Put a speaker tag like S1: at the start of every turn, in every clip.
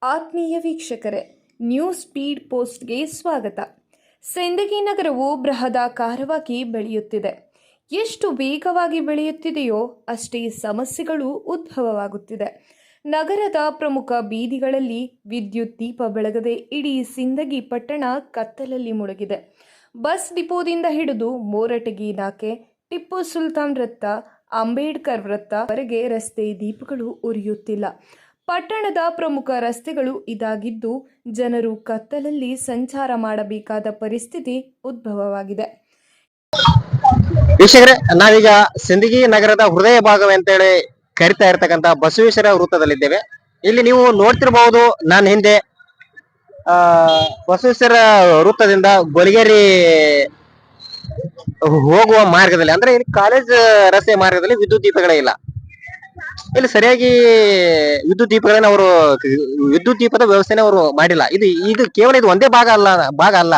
S1: ಆತ್ಮೀಯ ವೀಕ್ಷಕರೇ, news speed ಪೋಸ್ಟ್ಗೆ ಸ್ವಾಗತ. ಸಿಂದಗಿ ನಗರವು ಬೃಹದಾಕಾರವಾಗಿ ಬೆಳೆಯುತ್ತಿದೆ. ಎಷ್ಟು ವೇಗವಾಗಿ ಬೆಳೆಯುತ್ತಿದೆಯೋ ಅಷ್ಟೇ ಸಮಸ್ಯೆಗಳು ಉದ್ಭವವಾಗುತ್ತಿದೆ. ನಗರದ ಪ್ರಮುಖ ಬೀದಿಗಳಲ್ಲಿ ವಿದ್ಯುತ್ ದೀಪ ಬೆಳಗದೆ ಇಡೀ ಸಿಂದಗಿ ಪಟ್ಟಣ ಕತ್ತಲಲ್ಲಿ ಮುಳುಗಿದೆ. ಬಸ್ ಡಿಪೋದಿಂದ ಹಿಡಿದು ಮೋರಟಗಿ ನಾಕೆ, ಟಿಪ್ಪು ಸುಲ್ತಾನ್ ವೃತ್ತ, ಅಂಬೇಡ್ಕರ್ ವೃತ್ತವರೆಗೆ ರಸ್ತೆ ದೀಪಗಳು ಉರಿಯುತ್ತಿಲ್ಲ. ಪಟ್ಟಣದ ಪ್ರಮುಖ ರಸ್ತೆಗಳು ಇದಾಗಿದ್ದು ಜನರು ಕತ್ತಲಲ್ಲಿ ಸಂಚಾರ ಮಾಡಬೇಕಾದ ಪರಿಸ್ಥಿತಿ ಉದ್ಭವವಾಗಿದೆ.
S2: ವೀಕ್ಷಕರೇ, ನಾವೀಗ ಸಿಂದಗಿ ನಗರದ ಹೃದಯ ಭಾಗವೆಂತೇಳಿ ಕರಿತಾ ಇರ್ತಕ್ಕಂಥ ಬಸವೇಶ್ವರ ವೃತ್ತದಲ್ಲಿದ್ದೇವೆ. ಇಲ್ಲಿ ನೀವು ನೋಡ್ತಿರಬಹುದು, ನಾನು ಹಿಂದೆ ಬಸವೇಶ್ವರ ವೃತ್ತದಿಂದ ಗೋಲಿಗೇರಿ ಹೋಗುವ ಮಾರ್ಗದಲ್ಲಿ, ಅಂದ್ರೆ ಇಲ್ಲಿ ಕಾಲೇಜ್ ರಸ್ತೆ ಮಾರ್ಗದಲ್ಲಿ ವಿದ್ಯುತ್ ದೀಪಗಳೇ ಇಲ್ಲ. ಇಲ್ಲಿ ಸರಿಯಾಗಿ ವಿದ್ಯುತ್ ದೀಪಗಳನ್ನ ಅವರು ವಿದ್ಯುತ್ ದೀಪದ ವ್ಯವಸ್ಥೆನ ಅವರು ಮಾಡಿಲ್ಲ. ಇದು ಕೇವಲ ಇದು ಒಂದೇ ಭಾಗ ಅಲ್ಲ.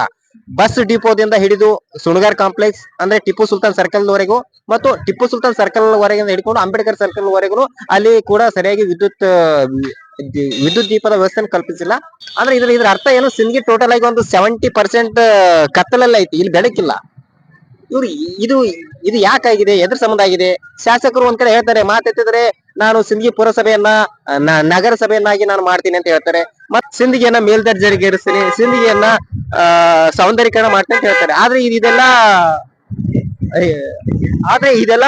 S2: ಬಸ್ ಡಿಪೋದಿಂದ ಹಿಡಿದು ಸುಣಗಾರ್ ಕಾಂಪ್ಲೆಕ್ಸ್ ಅಂದ್ರೆ ಟಿಪ್ಪು ಸುಲ್ತಾನ್ ಸರ್ಕಲ್ ವರೆಗೂ, ಮತ್ತು ಟಿಪ್ಪು ಸುಲ್ತಾನ್ ಸರ್ಕಲ್ ವರೆಗೆ ಹಿಡ್ಕೊಂಡು ಅಂಬೇಡ್ಕರ್ ಸರ್ಕಲ್ ವರೆಗೂ ಅಲ್ಲಿ ಕೂಡ ಸರಿಯಾಗಿ ವಿದ್ಯುತ್ ದೀಪದ ವ್ಯವಸ್ಥೆ ಕಲ್ಪಿಸಿಲ್ಲ. ಅಂದ್ರೆ ಇದ್ರ ಅರ್ಥ ಏನು, ಸಿಂದಗಿ ಟೋಟಲ್ ಆಗಿ ಒಂದು 70% ಕತ್ತಲಲ್ಲಿ ಐತಿ, ಇಲ್ಲಿ ಬೆಳಕಿಲ್ಲ. ಇವ್ರು ಇದು ಯಾಕಾಗಿದೆ, ಎದ್ರ ಸಂಬಂಧ ಆಗಿದೆ? ಶಾಸಕರು ಒಂದ್ ಕಡೆ ಹೇಳ್ತಾರೆ, ಮಾತೆತ್ತಿದ್ರೆ ನಾನು ಸಿಂದಗಿ ಪುರಸಭೆಯನ್ನ ನಗರಸಭೆಯನ್ನಾಗಿ ನಾನು ಮಾಡ್ತೀನಿ ಅಂತ ಹೇಳ್ತಾರೆ. ಮತ್ ಸಿಂದಗಿಯನ್ನ ಮೇಲ್ದರ್ಜೆಗೇರಿಸ್ತೀನಿ, ಸಿಂದಗಿಯನ್ನ ಸೌಂದರ್ಯೀಕರಣ ಮಾಡ್ತೀನಿ ಅಂತ ಹೇಳ್ತಾರೆ. ಆದ್ರೆ ಇದೆಲ್ಲ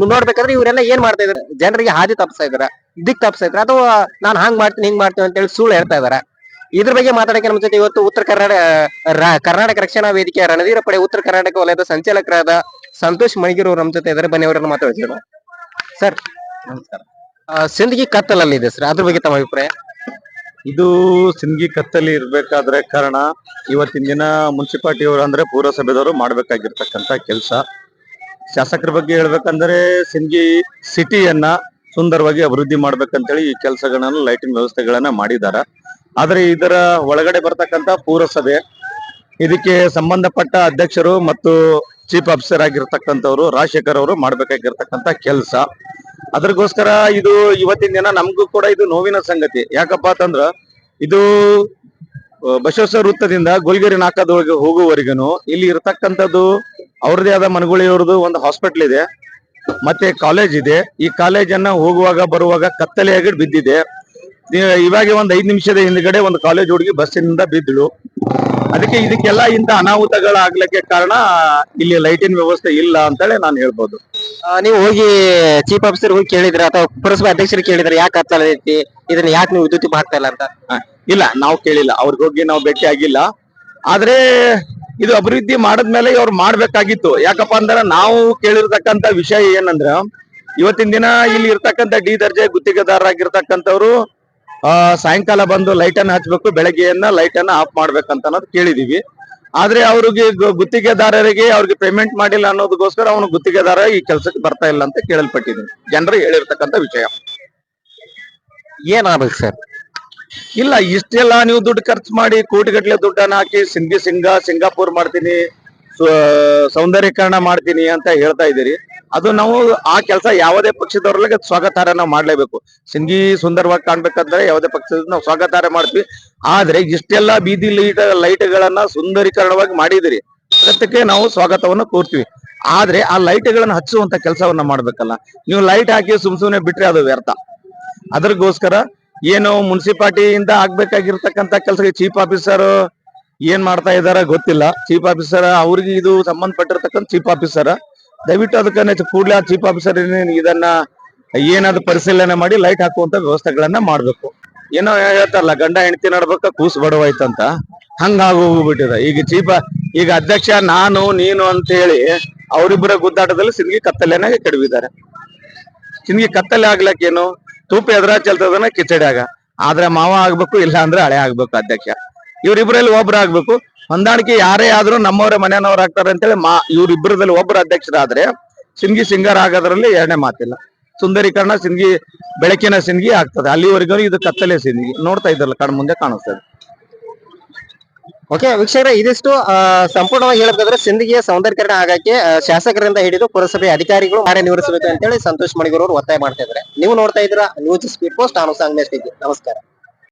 S2: ನೋಡ್ಬೇಕಾದ್ರೆ ಇವರೆಲ್ಲ ಏನ್ ಮಾಡ್ತಾ ಇದಾರೆ? ಜನರಿಗೆ ಹಾದಿ ತಪ್ಪಿಸ್ತಾ ಇದಾರೆ, ದಿಕ್ ತಪ್ಪಿಸ್ತಾ ಇದಾರೆ, ಅಥವಾ ನಾನು ಹಂಗ್ ಮಾಡ್ತೀನಿ ಹಿಂಗ್ ಮಾಡ್ತೀನಿ ಅಂತ ಹೇಳಿ ಸುಳ್ಳು ಹೇಳ್ತಾ ಇದಾರೆ. ಇದ್ರ ಬಗ್ಗೆ ಮಾತಾಡಕ್ಕೆ ನಮ್ಮ ಜೊತೆ ಇವತ್ತು ಕರ್ನಾಟಕ ರಕ್ಷಣಾ ವೇದಿಕೆಯ ರಣಧೀರ ಪಡೆ ಉತ್ತರ ಕರ್ನಾಟಕ ವಲಯದ ಸಂಚಾಲಕರಾದ ಸಂತೋಷ್ ಮಣಿಗಿರ್ ಅವರು ನಮ್ಮ ಜೊತೆ ಇದ್ದಾರೆ. ಬನ್ನಿ ಅವರನ್ನು ಮಾತಾಡ್ತೀವಿ. ಸರ್ ನಮಸ್ಕಾರ. ಸಿಂದಗಿ ಕತ್ತಲಲ್ಲಿ ಇದೆ ಸರ್, ಅದ್ರ ಬಗ್ಗೆ ತಮ್ಮ ಅಭಿಪ್ರಾಯ?
S3: ಇದು ಸಿಂದಗಿ ಕತ್ತಲ್ಲಿ ಇರ್ಬೇಕಾದ್ರೆ ಕಾರಣ ಇವತ್ತಿನ ದಿನ ಮುನ್ಸಿಪಾಲಿಟಿ ಅವರು ಅಂದ್ರೆ ಪುರಸಭೆದವರು ಮಾಡ್ಬೇಕಾಗಿರ್ತಕ್ಕಂತ ಕೆಲಸ. ಶಾಸಕರ ಬಗ್ಗೆ ಹೇಳ್ಬೇಕಂದ್ರೆ ಸಿಂದಗಿ ಸಿಟಿಯನ್ನ ಸುಂದರವಾಗಿ ಅಭಿವೃದ್ಧಿ ಮಾಡ್ಬೇಕಂತೇಳಿ ಈ ಕೆಲಸಗಳನ್ನ ಲೈಟಿಂಗ್ ವ್ಯವಸ್ಥೆಗಳನ್ನ ಮಾಡಿದ್ದಾರೆ. ಆದ್ರೆ ಇದರ ಒಳಗಡೆ ಬರ್ತಕ್ಕಂತ ಪುರಸಭೆ, ಇದಕ್ಕೆ ಸಂಬಂಧಪಟ್ಟ ಅಧ್ಯಕ್ಷರು ಮತ್ತು ಚೀಫ್ ಆಫೀಸರ್ ಆಗಿರ್ತಕ್ಕಂಥವ್ರು ರಾಜಶೇಖರ್ ಅವರು ಮಾಡ್ಬೇಕಾಗಿರ್ತಕ್ಕಂತ ಕೆಲಸ. ಅದ್ರಗೋಸ್ಕರ ಇದು ಇವತ್ತಿನ ದಿನ ನಮಗೂ ಕೂಡ ಇದು ನೋವಿನ ಸಂಗತಿ. ಯಾಕಪ್ಪ ಅಂತಂದ್ರ ಇದು ಬಸವೇಶ್ವರ ವೃತ್ತದಿಂದ ಗೋಲ್ಗೇರಿ ನಾಕದೊಳಗೆ ಹೋಗುವವರೆಗೂ ಇಲ್ಲಿ ಇರತಕ್ಕಂಥದ್ದು ಅವ್ರದೇ ಆದ ಮನಗುಳಿಯವ್ರದ್ದು ಒಂದು ಹಾಸ್ಪಿಟಲ್ ಇದೆ, ಮತ್ತೆ ಕಾಲೇಜ್ ಇದೆ. ಈ ಕಾಲೇಜನ್ನ ಹೋಗುವಾಗ ಬರುವಾಗ ಕತ್ತಲೆಯಾಗಿ ಬಿದ್ದಿದೆ. ಇವಾಗ ಒಂದ್ 5 ನಿಮಿಷದ ಹಿಂದ್ಗಡೆ ಒಂದು ಕಾಲೇಜ್ ಹುಡುಗಿ ಬಸ್ಸಿನಿಂದ ಬಿದ್ದಳು. ಇದಕ್ಕೆಲ್ಲ ಇಂತ ಅನಾಹುತಗಳಾಗ್ಲಿಕ್ಕೆ ಕಾರಣ ಇಲ್ಲಿ ಲೈಟಿನ ವ್ಯವಸ್ಥೆ ಇಲ್ಲ ಅಂತೇಳಿ ನಾನು ಹೇಳ್ಬೋದು.
S2: ನೀವು ಹೋಗಿ ಚೀಫ್ ಆಫೀಸರ್ ಹೋಗಿ ಕೇಳಿದ್ರೆ ಅಥವಾ ಪುರಸಭೆ ಅಧ್ಯಕ್ಷರು ಕೇಳಿದ್ರೆ ಯಾಕೆ ಕತ್ತಲ ಐತಿ, ಇದನ್ನ ಯಾಕೆ ನೀವು ವಿದ್ಯುತ್ ಮಾಡ್ತಾ ಇಲ್ಲ ಅಂತ?
S3: ಇಲ್ಲ, ನಾವು ಕೇಳಿಲ್ಲ, ಅವ್ರಿಗೆ ಹೋಗಿ ನಾವು ಭೇಟಿ ಆಗಿಲ್ಲ. ಆದ್ರೆ ಇದು ಅಭಿವೃದ್ಧಿ ಮಾಡದ್ಮೇಲೆ ಅವ್ರು ಮಾಡ್ಬೇಕಾಗಿತ್ತು. ಯಾಕಪ್ಪ ಅಂದ್ರೆ ನಾವು ಕೇಳಿರ್ತಕ್ಕಂತ ವಿಷಯ ಏನಂದ್ರ, ಇವತ್ತಿನ ದಿನ ಇಲ್ಲಿ ಇರ್ತಕ್ಕಂಥ ಡಿ ದರ್ಜೆ ಗುತ್ತಿಗೆದಾರರಾಗಿರ್ತಕ್ಕಂಥವ್ರು ಸಾಯಂಕಾಲ ಬಂದು ಲೈಟ್ ಅನ್ನ ಹಚ್ಬೇಕು, ಬೆಳಗ್ಗೆಯನ್ನ ಲೈಟ್ ಅನ್ನ ಆಫ್ ಮಾಡ್ಬೇಕಂತ ಅನ್ನೋದು ಕೇಳಿದೀವಿ. ಆದ್ರೆ ಅವ್ರಿಗೆ ಗುತ್ತಿಗೆದಾರರಿಗೆ ಅವ್ರಿಗೆ ಪೇಮೆಂಟ್ ಮಾಡಿಲ್ಲ ಅನ್ನೋದಕ್ಕೋಸ್ಕರ ಅವನು ಗುತ್ತಿಗೆದಾರ ಈ ಕೆಲಸಕ್ಕೆ ಬರ್ತಾ ಇಲ್ಲ ಅಂತ ಕೇಳಲ್ಪಟ್ಟಿದ್ದೀನಿ. ಜನರು ಹೇಳಿರ್ತಕ್ಕಂಥ ವಿಷಯ.
S2: ಏನಾಗ್ಬೇಕು ಸರ್?
S3: ಇಲ್ಲ, ಇಷ್ಟೆಲ್ಲ ನೀವು ದುಡ್ಡು ಖರ್ಚು ಮಾಡಿ ಕೋಟಿಗಟ್ಟಲೆ ದುಡ್ಡನ್ನ ಹಾಕಿ ಸಿಂಗಾಪುರ್ ಮಾಡ್ತೀನಿ, ಸೌಂದರ್ಯೀಕರಣ ಮಾಡ್ತೀನಿ ಅಂತ ಹೇಳ್ತಾ ಇದ್ದೀರಿ. ಅದು ನಾವು ಆ ಕೆಲಸ ಯಾವುದೇ ಪಕ್ಷದವ್ರಿಗೆ ಸ್ವಾಗತಾರ್ಹ ನಾವು ಮಾಡ್ಲೇಬೇಕು. ಸಿಂದಗಿ ಸುಂದರವಾಗಿ ಕಾಣ್ಬೇಕಂದ್ರೆ ಯಾವುದೇ ಪಕ್ಷದ ನಾವು ಸ್ವಾಗತಾರ್ಹ ಮಾಡ್ತೀವಿ. ಆದ್ರೆ ಇಷ್ಟೆಲ್ಲ ಬೀದಿ ಲೈಟ್ಗಳನ್ನ ಸುಂದರೀಕರಣವಾಗಿ ಮಾಡಿದಿರಿ, ಅದಕ್ಕೆ ನಾವು ಸ್ವಾಗತವನ್ನು ಕೋರ್ತೀವಿ. ಆದ್ರೆ ಆ ಲೈಟ್ಗಳನ್ನ ಹಚ್ಚುವಂತ ಕೆಲಸವನ್ನ ಮಾಡ್ಬೇಕಲ್ಲ. ನೀವು ಲೈಟ್ ಹಾಕಿ ಸುಮ್ನೆ ಬಿಟ್ರೆ ಅದು ವ್ಯರ್ಥ. ಅದ್ರಗೋಸ್ಕರ ಏನು ಮುನ್ಸಿಪಾಲಿಟಿಯಿಂದ ಆಗ್ಬೇಕಾಗಿರ್ತಕ್ಕಂಥ ಕೆಲಸಕ್ಕೆ ಚೀಫ್ ಆಫೀಸರ್ ಏನ್ ಮಾಡ್ತಾ ಇದಾರ ಗೊತ್ತಿಲ್ಲ. ಚೀಫ್ ಆಫೀಸರ್ ಅವ್ರಿಗೆ ಇದು ಸಂಬಂಧಪಟ್ಟಿರ್ತಕ್ಕಂಥ ಚೀಫ್ ಆಫೀಸರ್, ದಯವಿಟ್ಟು ಅದಕ್ಕೆ ಕೂಡಲೇ ಆ ಚೀಫ್ ಆಫೀಸರ್ ಇದನ್ನ ಏನಾದ್ರು ಪರಿಶೀಲನೆ ಮಾಡಿ ಲೈಟ್ ಹಾಕುವಂತ ವ್ಯವಸ್ಥೆಗಳನ್ನ ಮಾಡ್ಬೇಕು. ಏನೋ ಹೇಳ್ತಾರಲ್ಲ, ಗಂಡ ಹೆಂಡತಿ ನಡ್ಬೇಕ ಕೂಸು ಬಡವಾಯ್ತಂತ, ಹಂಗಾಗೋಗ್ಬಿಟ್ಟಿದೆ. ಈಗ ಅಧ್ಯಕ್ಷ ನಾನು ನೀನು ಅಂತ ಹೇಳಿ ಅವರಿಬ್ಬರ ಗುದ್ದಾಟದಲ್ಲಿ ಸಿಂದಗಿ ಕತ್ತಲೆನಾಗ ಕೆಡವಿದ್ದಾರೆ. ಸಿಂದಗಿ ಕತ್ತಲೆ ಆಗ್ಲಕ್ಕೇನು, ತೂಪ ಎದುರ ಚೆಲ್ತದನ ಕಿಚಡಿಯಾಗ. ಆದ್ರೆ ಮಾವ ಆಗ್ಬೇಕು, ಇಲ್ಲ ಅಂದ್ರೆ ಹಳೆ ಆಗ್ಬೇಕು ಅಧ್ಯಕ್ಷ. ಇವ್ರಿಬ್ರಲ್ಲಿ ಒಬ್ರು ಆಗ್ಬೇಕು. ಹೊಂದಾಣಿಕೆ ಯಾರೇ ಆದ್ರೂ ನಮ್ಮವರೇ ಮನೆಯವ್ರು ಆಗ್ತಾರೆ ಅಂತೇಳಿ ಇವ್ರಿಬ್ಬರದಲ್ಲಿ ಒಬ್ರು ಅಧ್ಯಕ್ಷರಾದ್ರೆ ಸಿಂದಗಿ ಸಿಂಗಾರ ಆಗೋದ್ರಲ್ಲಿ ಎರಡನೇ ಮಾತಿಲ್ಲ. ಸುಂದರೀಕರಣ ಸಿಂದಗಿ ಬೆಳಕಿನ ಸಿಂದಗಿ ಆಗ್ತದೆ. ಅಲ್ಲಿವರೆಗೂ ಇದು ಕತ್ತಲೆ ಸಿಂದಗಿ ನೋಡ್ತಾ ಇದ್ರಲ್ಲ, ಕಣ್ ಮುಂದೆ ಕಾಣಿಸ್ತದೆ.
S2: ಓಕೆ ವೀಕ್ಷಕರೇ, ಇದಿಷ್ಟು ಸಂಪೂರ್ಣವಾಗಿ ಹೇಳಬೇಕಾದ್ರೆ ಸಿಂದಗಿಯ ಸೌಂದರ್ಯೀಕರಣ ಆಗಕ್ಕೆ ಶಾಸಕರಿಂದ ಹಿಡಿದು ಪುರಸಭೆ ಅಧಿಕಾರಿಗಳು ಕಾರ್ಯನಿರ್ವಹಿಸಬೇಕು ಅಂತೇಳಿ ಸಂತೋಷ್ ಮಣಿಗೂರ್ ಅವರು ಒತ್ತಾಯ ಮಾಡ್ತಾ ಇದ್ದಾರೆ. ನೀವು ನೋಡ್ತಾ ಇದ್ದೀರಾ ನ್ಯೂಸ್ ಸ್ಪೀಡ್ ಪೋಸ್ಟ್. ನಾನು ಸಂಗಮೇಶ್. ನಮಸ್ಕಾರ.